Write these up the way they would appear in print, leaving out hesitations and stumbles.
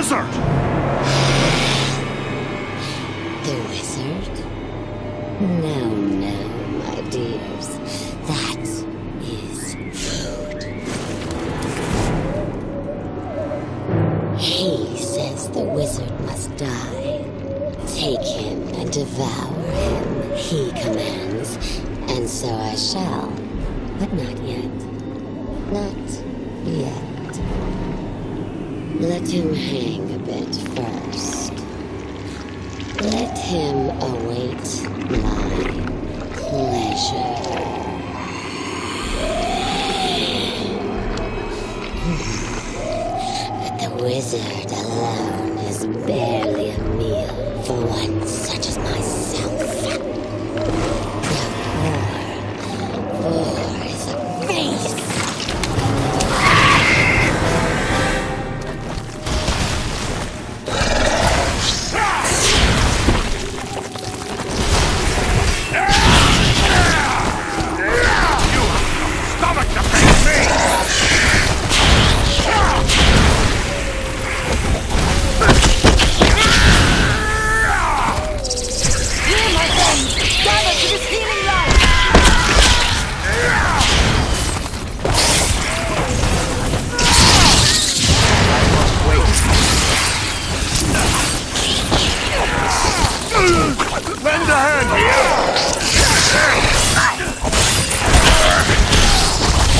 wizard! The wizard? No, my dears. That is food. He says the wizard must die. Take him and devour him, he commands. And so I shall. But not yet. Not yet. Let him hang a bit first. Let him await my pleasure. But the wizard alone is barely a meal for one such as myself. The poor is a beast. Lend a hand here!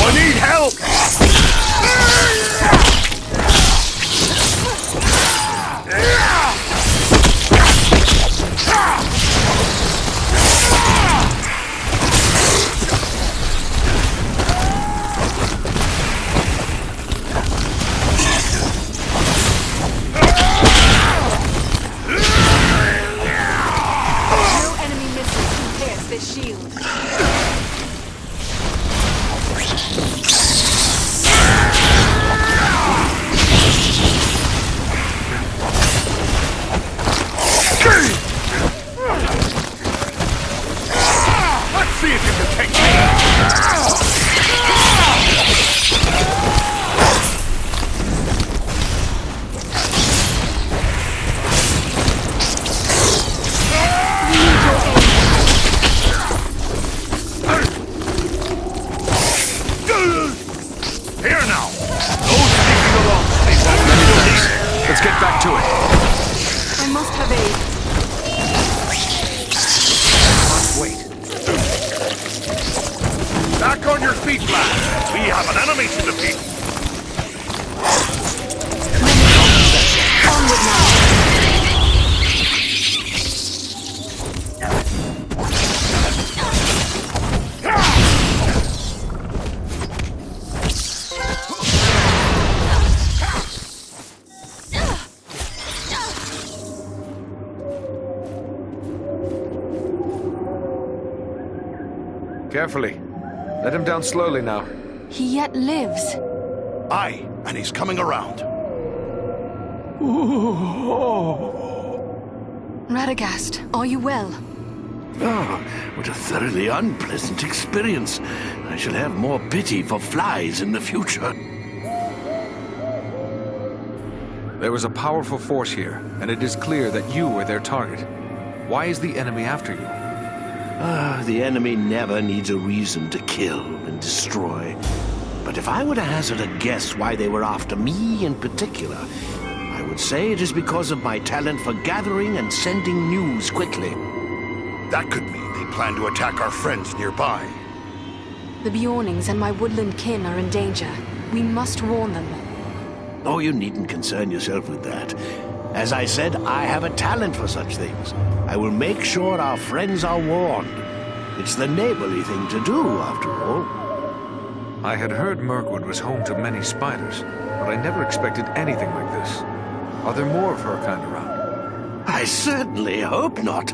I need help! Let's get back to it. I must have aid. Wait. Back on your feet, lads. We have an enemy to defeat. Onward now. Carefully. Let him down slowly now. He yet lives. Aye, and he's coming around. Radagast, are you well? Oh, what a thoroughly unpleasant experience. I shall have more pity for flies in the future. There was a powerful force here, and it is clear that you were their target. Why is the enemy after you? The enemy never needs a reason to kill and destroy. But if I were to hazard a guess why they were after me in particular, I would say it is because of my talent for gathering and sending news quickly. That could mean they plan to attack our friends nearby. The Bjornings and my woodland kin are in danger. We must warn them. Oh, you needn't concern yourself with that. As I said, I have a talent for such things. I will make sure our friends are warned. It's the neighborly thing to do, after all. I had heard Mirkwood was home to many spiders, but I never expected anything like this. Are there more of her kind around? I certainly hope not.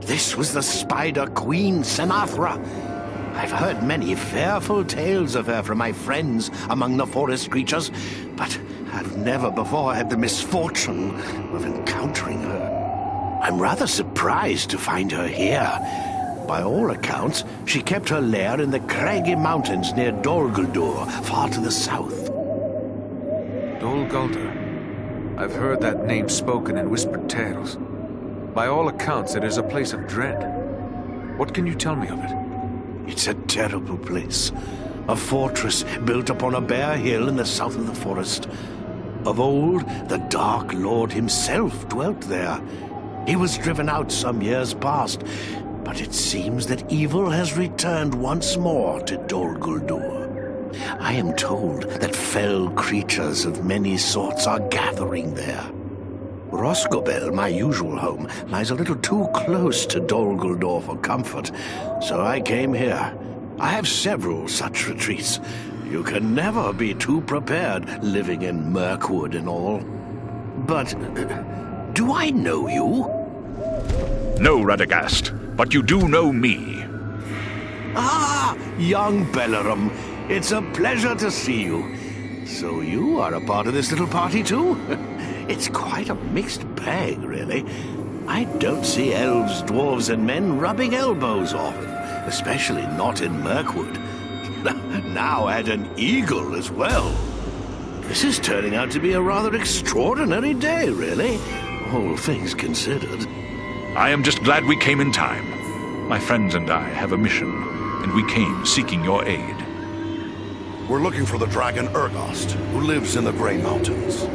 This was the Spider Queen, Saenathra. I've heard many fearful tales of her from my friends among the forest creatures, but I've never before had the misfortune of encountering her. I'm rather surprised to find her here. By all accounts, she kept her lair in the craggy mountains near Dol Guldur, far to the south. Dol Guldur? I've heard that name spoken in whispered tales. By all accounts, it is a place of dread. What can you tell me of it? It's a terrible place. A fortress built upon a bare hill in the south of the forest. Of old, the Dark Lord himself dwelt there. He was driven out some years past, but it seems that evil has returned once more to Dol Guldur. I am told that fell creatures of many sorts are gathering there. Roscobel, my usual home, lies a little too close to Dol Guldur for comfort, so I came here. I have several such retreats. You can never be too prepared living in Mirkwood and all. But, do I know you? No, Radagast, but you do know me. Ah, young Bellerum. It's a pleasure to see you. So you are a part of this little party too? It's quite a mixed bag, really. I don't see elves, dwarves, and men rubbing elbows often, especially not in Mirkwood. Now add an eagle as well. This is turning out to be a rather extraordinary day, really, all things considered. I am just glad we came in time. My friends and I have a mission, and we came seeking your aid. We're looking for the dragon Urgost, who lives in the Grey Mountains.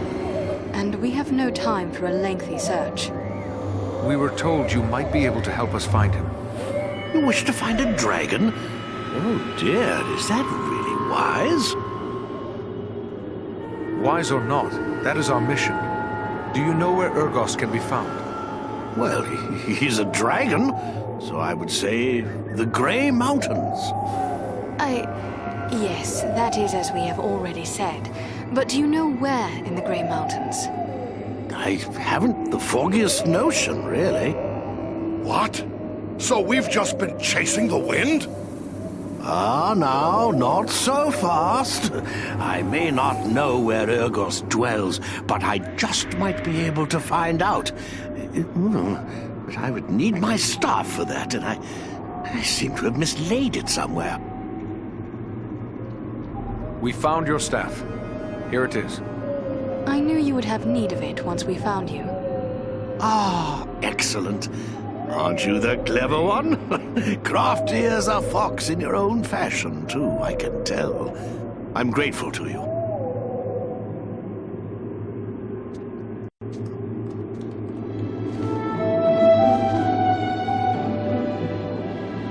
And we have no time for a lengthy search. We were told you might be able to help us find him. You wish to find a dragon? Oh dear, is that really wise? Wise or not, that is our mission. Do you know where Urgost can be found? Well, he's a dragon, so I would say the Grey Mountains. Yes, that is as we have already said. But do you know where in the Grey Mountains? I haven't the foggiest notion, really. What? So we've just been chasing the wind? Ah, now, not so fast. I may not know where Urgost dwells, but I just might be able to find out. But I would need my staff for that, and I seem to have mislaid it somewhere. We found your staff. Here it is. I knew you would have need of it once we found you. Ah, excellent. Aren't you the clever one? Crafty as a fox in your own fashion, too, I can tell. I'm grateful to you.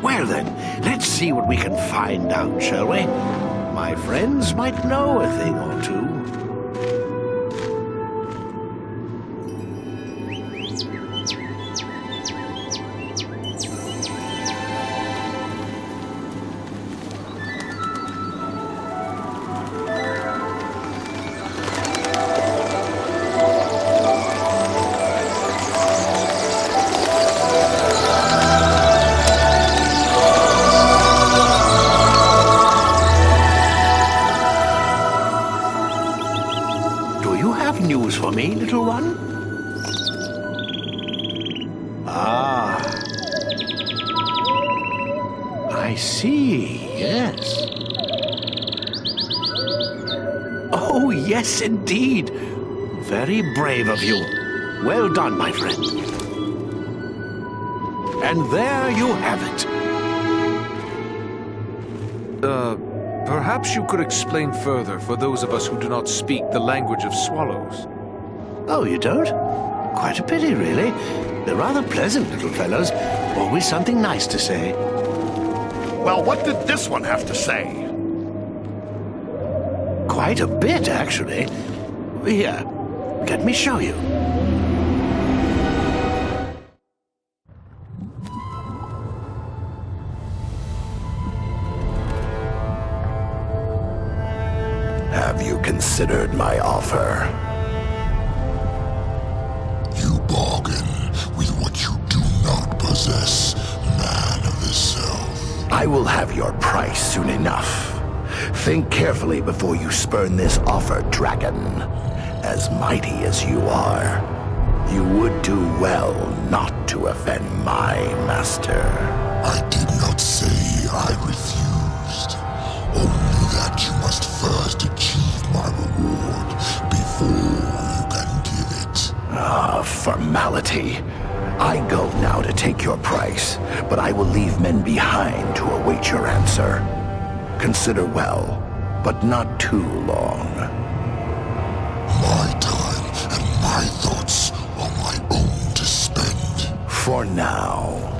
Well then, let's see what we can find out, shall we? My friends might know a thing or two. News for me, little one? Ah. I see, yes. Oh, yes, indeed. Very brave of you. Well done, my friend. And there you have it. Perhaps you could explain further for those of us who do not speak the language of swallows. Oh, you don't? Quite a pity, really. They're rather pleasant little fellows. Always something nice to say. Well, what did this one have to say? Quite a bit, actually. Here, let me show you. Have you considered my offer? You bargain with what you do not possess, man of the South. I will have your price soon enough. Think carefully before you spurn this offer, dragon. As mighty as you are, you would do well not to offend my master. I did not say I refused. Only that you must first achieve my reward before you can give formality. I go now to take your price, but I will leave men behind to await your answer. Consider well, but not too long. My time and my thoughts are my own to spend. For now.